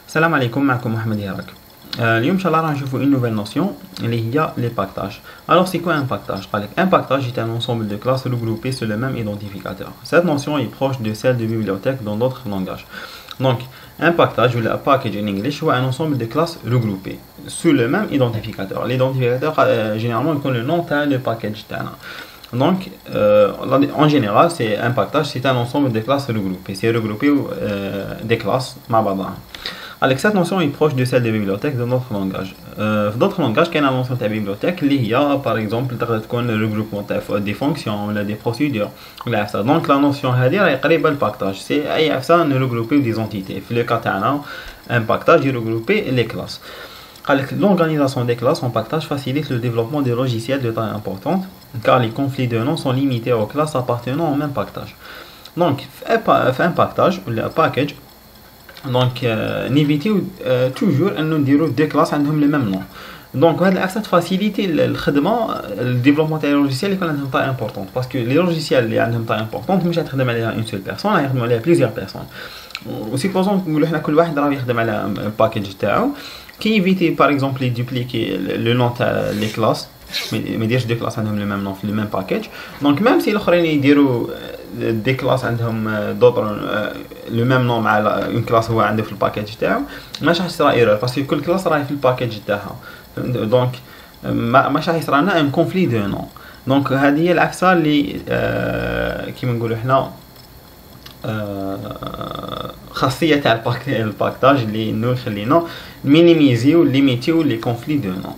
السلام عليكم معكم محمد ياراك. اليوم ان شاء الله راح نشوفوا une nouvelle notion اللي هي les pactages. Alors c'est quoi un pactage? Un pactage est un ensemble de classes regroupées sur le même identificateur. Cette notion est proche de celle de bibliothèque dans d'autres langages. Donc un pactage ou un package en anglais c'est un ensemble de classes regroupées sous le même identificateur. L'identificateur généralement il connaît le nom de package تاعنا. Donc, en général, c'est un pactage, c'est un ensemble de classes regroupées. C'est regroupé des classes. Avec cette notion est proche de celle de bibliothèque dans d'autres langages. Dans d'autres langages, il y a une notion de bibliothèque, il y a par exemple le regroupement des fonctions, des procédures. Donc, la notion est le pactage. C'est regrouper des entités. Dans le cas un pactage, il regroupe les classes. L'organisation des classes en pactage facilite le développement des logiciels de taille importante, car les conflits de noms sont limités aux classes appartenant au même pactage. Donc, un pactage, le package, donc, n'évitez toujours de dire deux classes ont le même nom. Donc, ça facilite le développement des logiciels qui ont une taille importante. Parce que les logiciels qui ont une taille importante, ne sont pas une seule personne, ils sont plusieurs personnes. Supposons que chacun travaille un package qui évite par exemple de dupliquer le nom des classes, mais dire deux classes ont le même nom, le même package. Donc, même si les autres des classes ont le même nom à une classe هو عنده في الباكيج تاعو ماشي راح يصير ايرور باسكو كل كلاس راهي في الباكيج تاعها دونك ماشي راح يصير لنا ان كونفلي دو نون دونك هذه هي العفسه اللي كيما نقولوا احنا خاصيه تاع الباكتاج اللي انه يخلينا مينيميزيو ليميتيو لي كونفلي دو نون.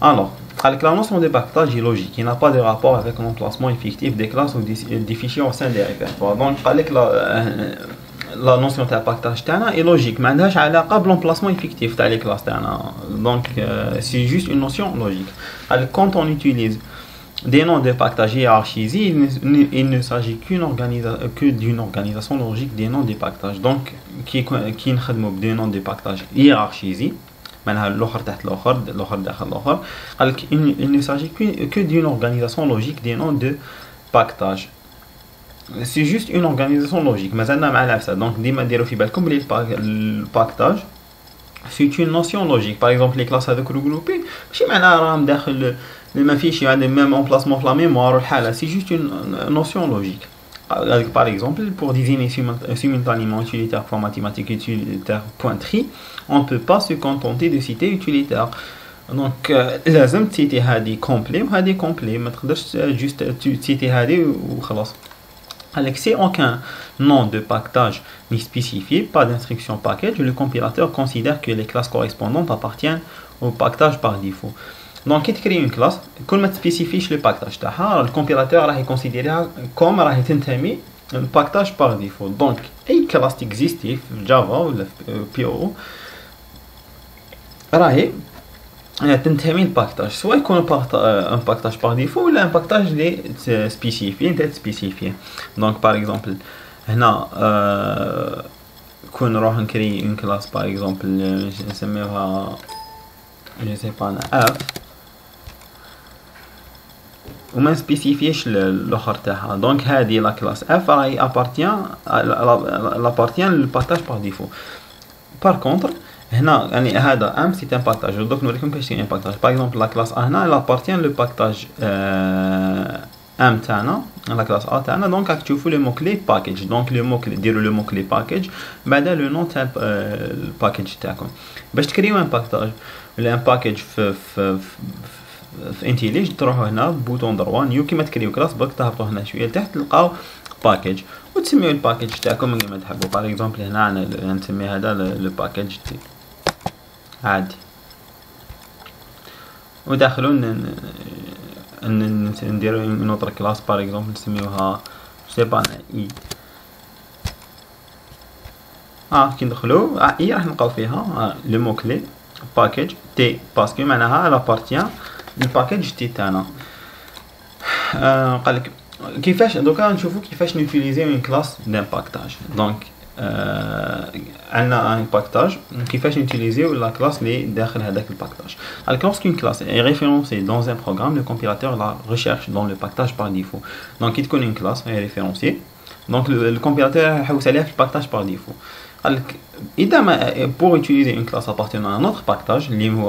Alors, avec la notion de pactage est logique, il n'a pas de rapport avec l'emplacement effectif des classes ou des fichiers au sein des répertoires. Donc, avec la notion de pactage est logique, mais elle n'a pas l'emplacement effectif des classes. Donc, c'est juste une notion logique. Alors, quand on utilise des noms de pactage hiérarchisés, il ne s'agit que d'une organisation logique des noms de pactage. Donc, qui est des noms de pactage hiérarchisés. Il ne s'agit que d'une organisation logique des noms de pactage. C'est juste une organisation logique. Donc, le pactage, c'est une notion logique. Par exemple, les classes avec regroupées, le même fichier a le même emplacement que la mémoire. C'est juste une notion logique. Par exemple, pour désigner simultanément utilitaire point mathématique et utilitaire point tri, on ne peut pas se contenter de citer utilitaire. Donc, لازم تسيتي هذه complet وهذه complet. ما تقدرش juste تسيتي هذه وخلاص. Si aucun nom de pactage n'est spécifié, pas d'instruction package, le compilateur considère que les classes correspondantes appartiennent au pactage par défaut. Donc, quand tu crées une classe, quand tu spécifies le pactage, le compilateur va considérer comme un pactage par défaut. Donc, une classe qui existe Java ou PO, تنتمي الباكتاج سواء يكون un pactage par défaut ou un pactage spécifié. Donc, par exemple, هنا كون نروح نكري une classe par exemple نسميها je sais pas F وما نسبيسيفيش الاخر تاعها. دونك هذه لا كلاس اف راهي appartient للبارطاج باغ ديفو. بار كونتر هنا يعني هذا ام سي ان بارطاج. دوك نوريكم كيفاش ان بارطاج. باغ اكزومبل لا كلاس ا هنا لا appartient لو بارطاج ام تاعنا لا كلاس ا تاعنا. دونك راك تشوفوا لو مو كلي باكيج. دونك لو مو كلي ديروا لو مو كلي باكيج بعدا لو نون تاع الباكيج تاعكم باش تكريو ان بارطاج ولا ان باكيج في انتيليج. تروحوا هنا بوتون دروا نيو كيما تكريو كلاس برك تهبطوا هنا شويه لتحت تلقاو باكيج وتسميو الباكيج تاعكم كيما تحبوا. باغ اكزومبل هنا نسمي هذا لو باكيج عادي وداخلوا نديرو اون اوتر كلاس باغ اكزومبل نسميوها سي با اي كي ندخلو اي راح نلقاو فيها لو مو كلي باكيج تي باسكو معناها لابارتيان الباكيج تي تاعنا. قالك كيفاش دوكا نشوفوا كيفاش نوتيليزيو اون كلاس دان باكتاج. دونك عندنا ان باكتاج كيفاش نوتيليزيو لا كلاس اللي داخل هذاك الباكتاج. Alors lorsqu'une classe est référencée dans un programme, le compilateur la recherche dans le pactage par défaut. Donc il connaît une classe est référencée. Donc le compilateur يحوس عليها في الباكتاج par défaut. pour utiliser une classe appartenant à un autre package, une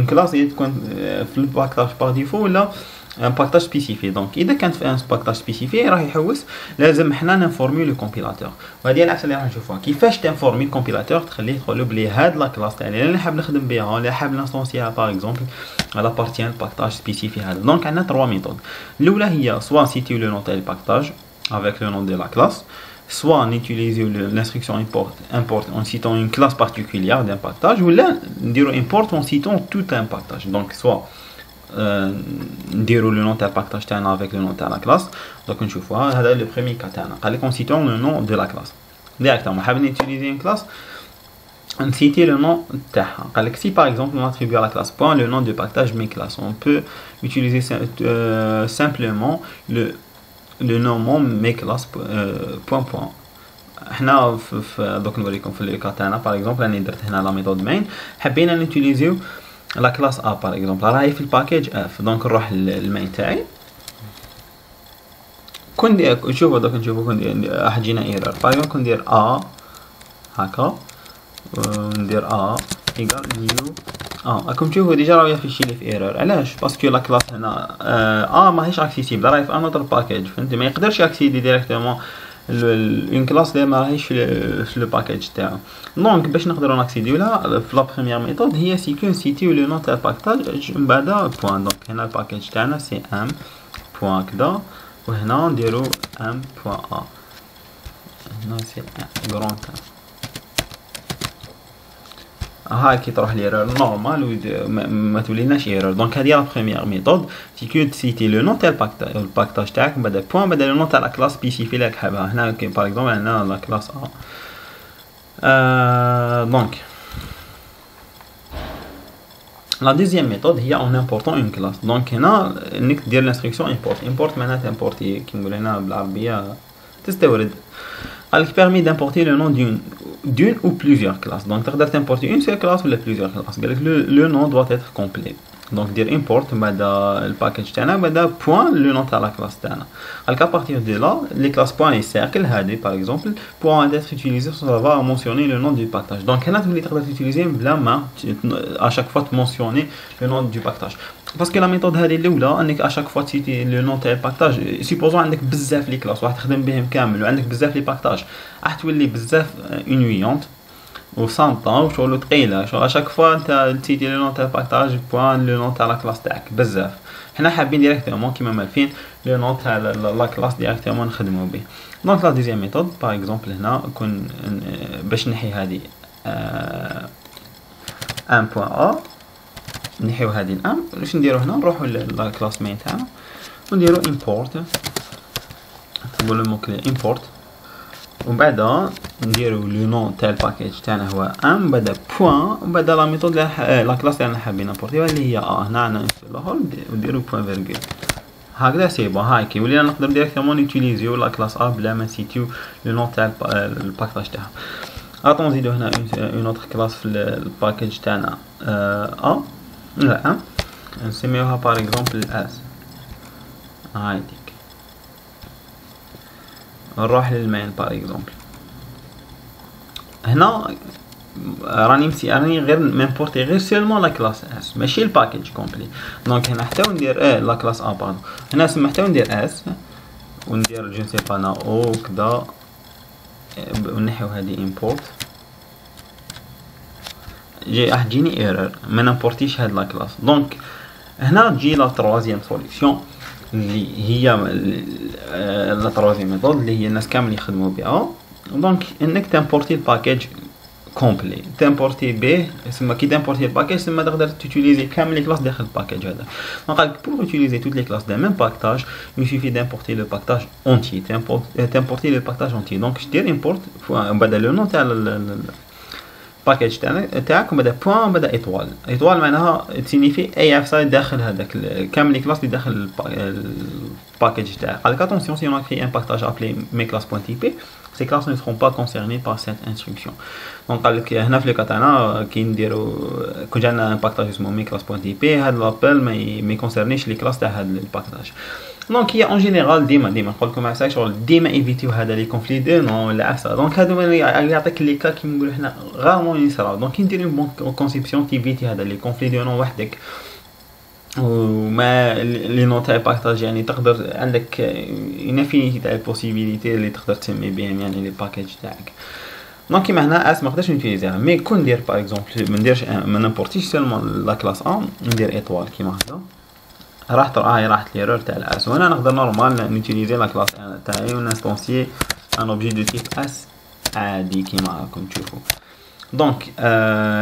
classe est le package par défaut ولا un package spécifié. Donc اذا كانت في un package spécifié راح يحوس لازم حنا نفورمي لو كومبيلاتور. وهذه العفسه اللي راح نشوفوها كيفاش تنفورمي الكومبيلاتور تخليه يدخل بلي هاد لا كلاس تاعي اللي حاب نخدم بها ولا حاب نانستونسيها باغ اكزومبل على بارتي ان باكاج سبيسيفي هذا. دونك عندنا 3 ميثود. الاولى هي سوا نسيتيو لو نون تاع الباكاج avec le nom de la classe, soit on utilise l'instruction import en citant une classe particulière d'un package, ou là, on import en citant tout un package. Donc, soit le nom de la package avec le nom de la classe. Donc, on voit, c'est le premier cas. En citant le nom de la classe. Directement, on va utiliser une classe, on cite le nom de si par exemple on attribue à la classe point le nom de package mes classes, on peut utiliser simplement le nom mes classes point point. احنا دوك نوريكم في الكا تاعنا باغ اكزومبل راني درت هنا لا ميثود مين حبينا نوتيليزيو لا كلاس ا باغ اكزومبل راهي في الباكيج اف. دونك نروح للمين تاعي كون شوفوا دوك نشوفوا كون راح تجينا ايرور باغ اكزومبل كون ندير ا هكا وندير ا ايكال نيو راكم تشوفوا ديجا راه يفيشي لي في ايرور. علاش؟ باسكو لا كلاس هنا ماهيش اكسيسيبل راهي في انوتر باكيج فهمتي ما يقدرش ياكسيدي ديريكتومون اون كلاس اللي ما راهيش في لو باكيج تاعو. دونك باش نقدروا ناكسيديو لها في لا بروميير ميثود هي سيكون سيتيو لو نون تاع الباكاج من بعد بوين. دونك هنا الباكيج تاعنا سي ام بوين كدا وهنا نديرو ام بوين ا هنا سي غران هاي كي تروح ليرور نورمال ما توليناش ايرور. دونك هذه لا بروميير ميثود سيكو تسيتي لو نون تاع الباكاج تاعك بعد بوين بعد لو نون تاع لا كلاس سبيسيفي اللي راك حابها. هنا باغ اكزومبل عندنا لا كلاس دونك لا دوزيام ميثود هي اون امبورطون اون كلاس. دونك هنا انك دير لانستركسيون امبورت معناتها تمبورتي كي نقول هنا بالعربيه تستورد. Elle permet d'importer le nom d'une ou plusieurs classes. Donc, tu peux importer une seule classe ou plusieurs classes. Le nom doit être complet. Donc, dire import le package point le nom de la classe. À partir de là, les classes point et cercle, par exemple, pourront être utilisées sans avoir à mentionner le nom du package. Donc, là, tu peux utiliser la main à chaque fois de mentionner le nom du package. Parce que la méthode هذه الاولى انك à chaque fois تسيتي لو نون تاع الباكاج سيبوزون عندك بزاف لي كلاس واحد تخدم بهم كامل وعندك بزاف لي باكاج راح تولي بزاف انويونت وسانطا وشغل ثقيله. شغل à chaque fois انت تسيتي لو نون تاع الباكاج بوان لو نون تاع لا كلاس تاعك بزاف. حنا حابين ديريكتومون كيما مالفين لو نون تاع لا كلاس ديريكتومون نخدمو به. دونك لا دوزيام ميثود باغ اكزومبل هنا كون باش نحي هذه ان بوين ا نحيو هذه الان. واش نديرو هنا نروحو لا كلاس مين تاعنا ونديرو امبورت نكتبو لو موكلي امبورت ومن بعد نديرو لو نون تاع الباكيج تاعنا هو ام بعد بوين ومن بعد لا ميثود لا كلاس اللي رانا حابين نابورتيوها اللي هي هنا عندنا ونديرو بوين فيرغول هكذا سي بون. هاي كي ولينا نقدر ديريكتومون نوتيليزيو لا كلاس ا بلا ما نسيتيو لو نون تاع الباكاج تاعها. اتون نزيدو هنا اون اوتر كلاس في الباكيج تاعنا لا نسميوها باغ اكزومبل اس هايديك. نروح للمين باغ اكزومبل هنا راني غير ميمبورتي غير سيلمون لا كلاس اس ماشي الباكيج كومبلي. دونك هنا حتى ندير لا كلاس ا باردون هنا سما حتى ندير اس وندير جو سي با نا او كدا ونحيو هذه امبورت راح تجيني ايرور ما نمبورتيش هاد لا كلاس. دونك هنا تجي لا تروازيام سوليسيون اللي هي لا تروازيام ميثود اللي هي الناس كامل يخدموا بها. دونك انك تمبورتي الباكيج كومبلي تمبورتي به ثم كي تمبورتي الباكيج ثم تقدر تيتيليزي كامل لي كلاس داخل الباكيج هذا. دونك قالك بور utiliser toutes les classes d'un même package il suffit d'importer le package entier t'importer le package entier. donc je dirais import بدل le nom تاع الباكيج تاعك وبدا بوين بدا ايطوال معناها تسينيفي اي اف سايد داخل هذاك كامل لي كلاس اللي داخل الباكيج تاعك. قالك اتونسيون سي اون كري ان باكاج ابلي مي كلاس بوين تي بي ces classes ne seront pas concernées par cette instruction. donc قالك هنا في لو تاعنا كي نديرو كون جانا ان باكاج اسمه مي كلاس بوين تي بي هذا لابيل ما يكونسيرنيش لي كلاس تاع هذا الباكاج. دونك هي اون جينيرال ديما نقول لكم عساك شغل ديما ايفيتيو هذا لي كونفلي دو نون ولا عفسه. دونك هادو يعطيك لي كا كيما نقولوا حنا غارمون يصراو. دونك كي دير اون بون كونسيبسيون تيفيتي هذا لي كونفلي دو نون وحدك. وما لي نون تاع بارطاج يعني تقدر عندك اون انفينيتي تاع البوسيبيليتي اللي تقدر تسمي بهم يعني لي باكاج تاعك. دونك كيما هنا اس ما نقدرش نوتيليزيها مي كون ندير باغ اكزومبل ما نديرش ما نمبورتيش سولمون لا كلاس ا ندير ايطوال كيما هكا راحت ليرور تاع الاس. وانا نقدر نورمال نوتيليزي لا كلاس تاعي ونستونسيي ان اوبجي دو تيب اس عادي كيما راكم تشوفوا. دونك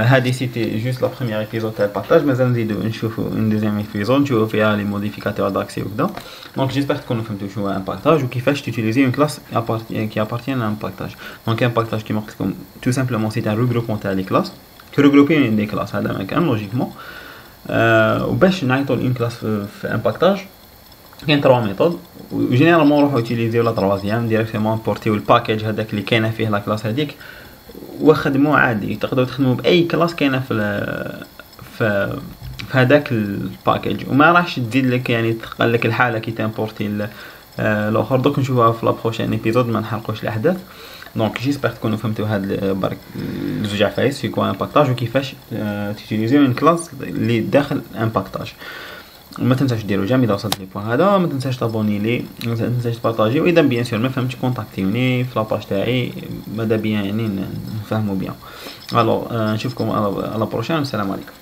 هذه سيتي جوست لا بروميير ايبيزود تاع البارطاج. مازال نزيدو نشوفوا اون دوزيام ايبيزود نشوفوا فيها لي موديفيكاتور داكسي وكذا. دونك جيسبر تكونوا فهمتوا شنو هو ان بارطاج وكيفاش تيتيليزي اون كلاس كي ابارتيان ان بارطاج. دونك ان بارطاج كيما قلت لكم تو سامبلومون سي ان ريغروبمون تاع لي كلاس تروغروبي دي كلاس. هذا مكان لوجيكمون وباش نعيطوا لين كلاس في ان بارطاج كاين 3 ميثود. وجينيرالمون نروحو يوتيليزيو لا تروازيام ديريكتومون امبورتيو الباكاج هذاك اللي كاينه فيه لا كلاس هذيك وخدموه عادي. تقدروا تخدموا باي كلاس كاينه في هذاك الباكاج وما راحش تزيد لك يعني تقال لك الحاله كي تامبورتي الاخر. دوك نشوفوها في لا بروشين ايبيزود ما نحرقوش الاحداث. دونك جيسبر تكونوا فهمتوا هاد برك زوج عفايس في كوا امباكتاج وكيفاش تيتيليزيو اون كلاس اللي داخل امباكتاج. ما تنساش ديروا جيم اذا وصلت لي بوين هذا. ما تنساش تابوني لي ما تنساش تبارطاجي. واذا بيان سور ما فهمتش كونتاكتيوني في لاباج تاعي ماذا بيان يعني نفهموا بيان. الو نشوفكم على بروشين. السلام عليكم.